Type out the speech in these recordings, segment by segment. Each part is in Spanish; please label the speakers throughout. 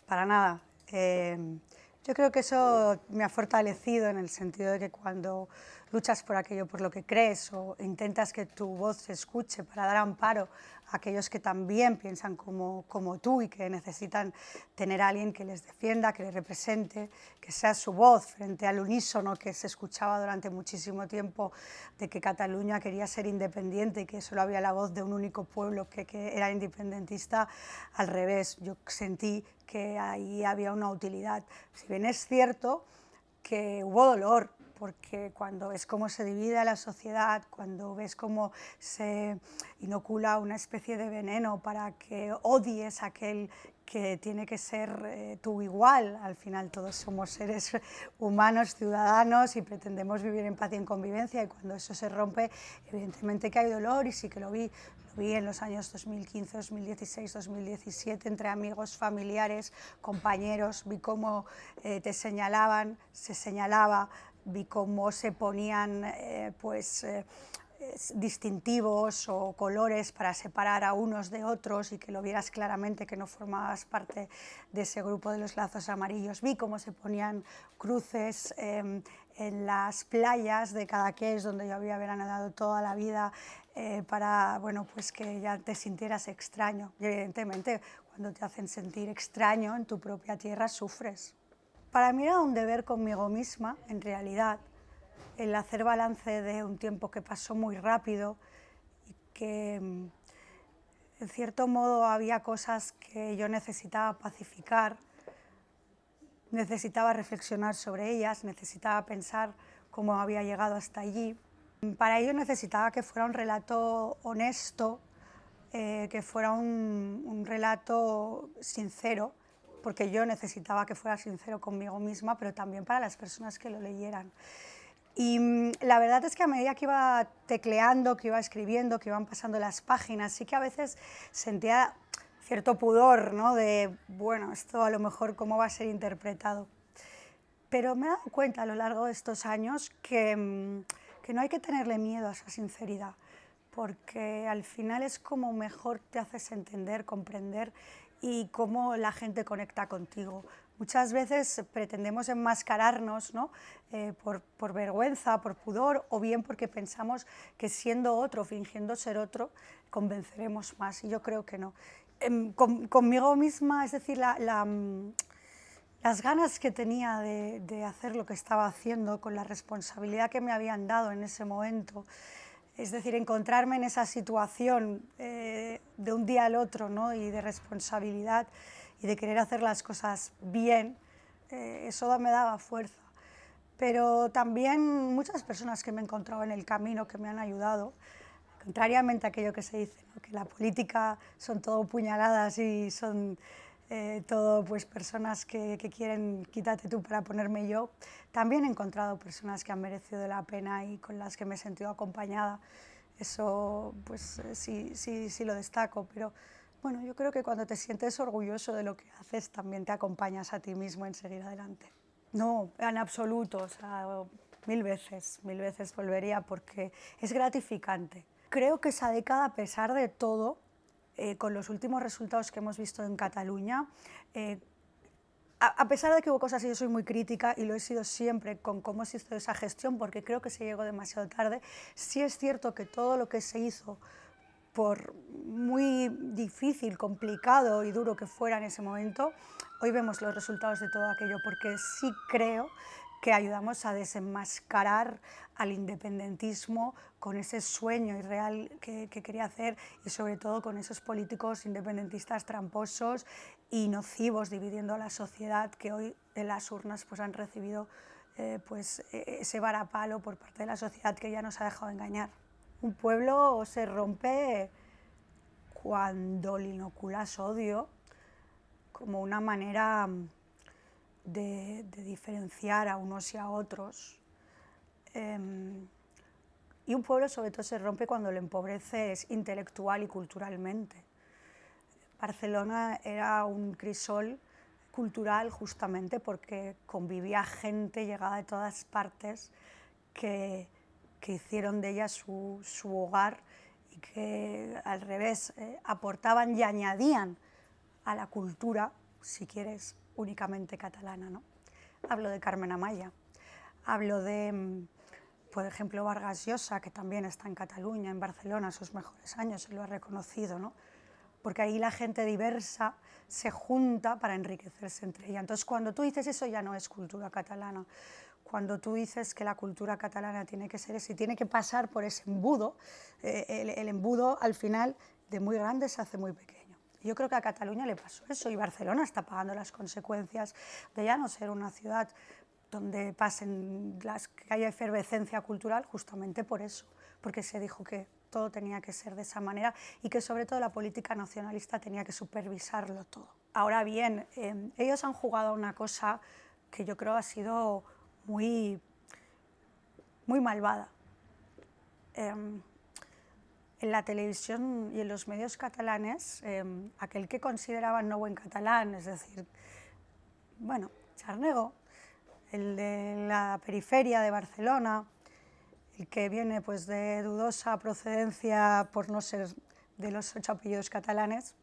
Speaker 1: Para nada. Yo creo que eso me ha fortalecido en el sentido de que cuando luchas por aquello por lo que crees o intentas que tu voz se escuche para dar amparo a aquellos que también piensan como tú y que necesitan tener a alguien que les defienda, que les represente, que sea su voz frente al unísono que se escuchaba durante muchísimo tiempo de que Cataluña quería ser independiente y que solo había la voz de un único pueblo que era independentista, al revés. Yo sentí que ahí había una utilidad. Si bien es cierto que hubo dolor, porque cuando ves cómo se divide a la sociedad, cuando ves cómo se inocula una especie de veneno para que odies a aquel que tiene que ser tu igual, al final todos somos seres humanos, ciudadanos y pretendemos vivir en paz y en convivencia, y cuando eso se rompe, evidentemente que hay dolor, y sí que lo vi en los años 2015, 2016, 2017, entre amigos, familiares, compañeros, vi cómo te señalaban, se señalaba, vi cómo se ponían distintivos o colores para separar a unos de otros y que lo vieras claramente que no formabas parte de ese grupo de los lazos amarillos. Vi cómo se ponían cruces en las playas de Cadaqués, donde yo había veraneado toda la vida, para bueno, pues que ya te sintieras extraño. Y evidentemente, cuando te hacen sentir extraño en tu propia tierra, sufres. Para mí era un deber conmigo misma, en realidad, el hacer balance de un tiempo que pasó muy rápido y que, en cierto modo, había cosas que yo necesitaba pacificar, necesitaba reflexionar sobre ellas, necesitaba pensar cómo había llegado hasta allí. Para ello necesitaba que fuera un relato honesto, que fuera un relato sincero, porque yo necesitaba que fuera sincero conmigo misma, pero también para las personas que lo leyeran. Y la verdad es que a medida que iba tecleando, que iba escribiendo, que iban pasando las páginas, sí que a veces sentía cierto pudor, ¿no? De, bueno, esto a lo mejor cómo va a ser interpretado. Pero me he dado cuenta a lo largo de estos años que no hay que tenerle miedo a esa sinceridad, porque al final es como mejor te haces entender, comprender y cómo la gente conecta contigo. Muchas veces pretendemos enmascararnos, ¿no? Por vergüenza, por pudor, o bien porque pensamos que siendo otro, fingiendo ser otro, convenceremos más, y yo creo que no. Conmigo misma, es decir, las ganas que tenía de hacer lo que estaba haciendo, con la responsabilidad que me habían dado en ese momento, es decir, encontrarme en esa situación de un día al otro, ¿no? Y de responsabilidad y de querer hacer las cosas bien, eso me daba fuerza. Pero también muchas personas que me he encontrado en el camino que me han ayudado, contrariamente a aquello que se dice, ¿no? Que la política son todo puñaladas y son todo pues, personas que quieren quítate tú para ponerme yo. También he encontrado personas que han merecido la pena y con las que me he sentido acompañada. Eso pues sí lo destaco, pero bueno, yo creo que cuando te sientes orgulloso de lo que haces, también te acompañas a ti mismo en seguir adelante. No, en absoluto, o sea, mil veces volvería porque es gratificante. Creo que esa década, a pesar de todo, con los últimos resultados que hemos visto en Cataluña, a pesar de que hubo cosas y yo soy muy crítica y lo he sido siempre con cómo se hizo esa gestión, porque creo que se llegó demasiado tarde, sí es cierto que todo lo que se hizo, por muy difícil, complicado y duro que fuera en ese momento, hoy vemos los resultados de todo aquello, porque sí creo que ayudamos a desenmascarar al independentismo con ese sueño irreal que quería hacer, y sobre todo con esos políticos independentistas tramposos y nocivos dividiendo a la sociedad, que hoy en las urnas pues, han recibido ese varapalo por parte de la sociedad que ya nos ha dejado engañar. Un pueblo se rompe cuando le inoculas odio como una manera de diferenciar a unos y a otros. Y un pueblo sobre todo se rompe cuando lo empobreces intelectual y culturalmente. Barcelona era un crisol cultural justamente porque convivía gente llegada de todas partes que hicieron de ella su hogar y que al revés aportaban y añadían a la cultura si quieres, únicamente catalana, ¿no? Hablo de Carmen Amaya, hablo de, por ejemplo, Vargas Llosa, que también está en Cataluña, en Barcelona, sus mejores años, y lo ha reconocido, ¿no? Porque ahí la gente diversa se junta para enriquecerse entre ella. Entonces, cuando tú dices eso, ya no es cultura catalana. Cuando tú dices que la cultura catalana tiene que ser eso y tiene que pasar por ese embudo, el embudo al final de muy grande se hace muy pequeño. Yo creo que a Cataluña le pasó eso y Barcelona está pagando las consecuencias de ya no ser una ciudad donde que haya efervescencia cultural justamente por eso, porque se dijo que todo tenía que ser de esa manera y que sobre todo la política nacionalista tenía que supervisarlo todo. Ahora bien, ellos han jugado a una cosa que yo creo ha sido muy malvada. En la televisión y en los medios catalanes, aquel que consideraban no buen catalán, es decir, bueno, Charnego, el de la periferia de Barcelona, el que viene pues, de dudosa procedencia por no ser de los 8 apellidos catalanes,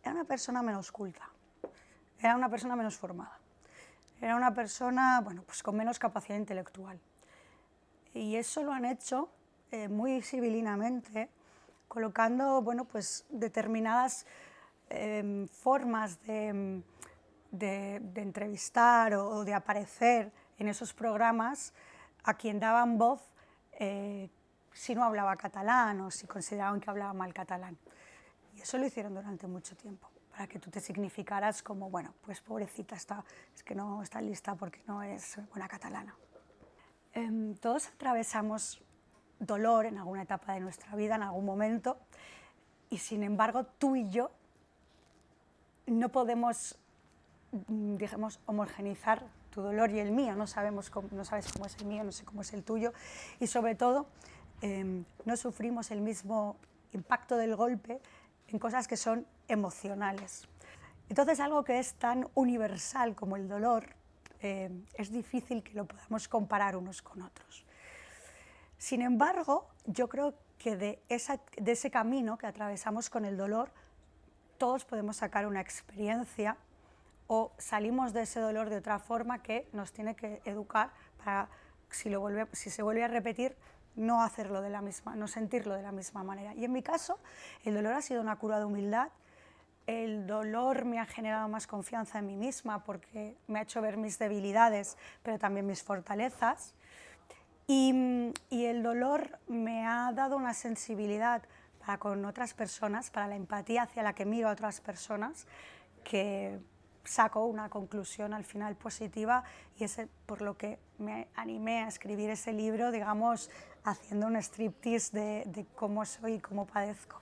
Speaker 1: era una persona menos culta, era una persona menos formada, era una persona bueno, pues, con menos capacidad intelectual. Y eso lo han hecho muy civilinamente, colocando bueno, pues, determinadas formas de entrevistar o de aparecer en esos programas a quien daban voz si no hablaba catalán o si consideraban que hablaba mal catalán. Y eso lo hicieron durante mucho tiempo, para que tú te significaras como, bueno, pues pobrecita, es que no está lista porque no es buena catalana. Todos atravesamos dolor en alguna etapa de nuestra vida, en algún momento, y sin embargo tú y yo no podemos, digamos, homogeneizar tu dolor y el mío, no sabes cómo es el mío, no sé cómo es el tuyo, y sobre todo no sufrimos el mismo impacto del golpe en cosas que son emocionales. Entonces, algo que es tan universal como el dolor, es difícil que lo podamos comparar unos con otros. Sin embargo, yo creo que de ese camino que atravesamos con el dolor, todos podemos sacar una experiencia o salimos de ese dolor de otra forma que nos tiene que educar para, si se vuelve a repetir, no hacerlo de la misma, no sentirlo de la misma manera. Y en mi caso, el dolor ha sido una cura de humildad. El dolor me ha generado más confianza en mí misma porque me ha hecho ver mis debilidades, pero también mis fortalezas. Y el dolor me ha dado una sensibilidad para con otras personas, para la empatía hacia la que miro a otras personas, que saco una conclusión al final positiva y es por lo que me animé a escribir ese libro, digamos, haciendo un striptease de cómo soy y cómo padezco.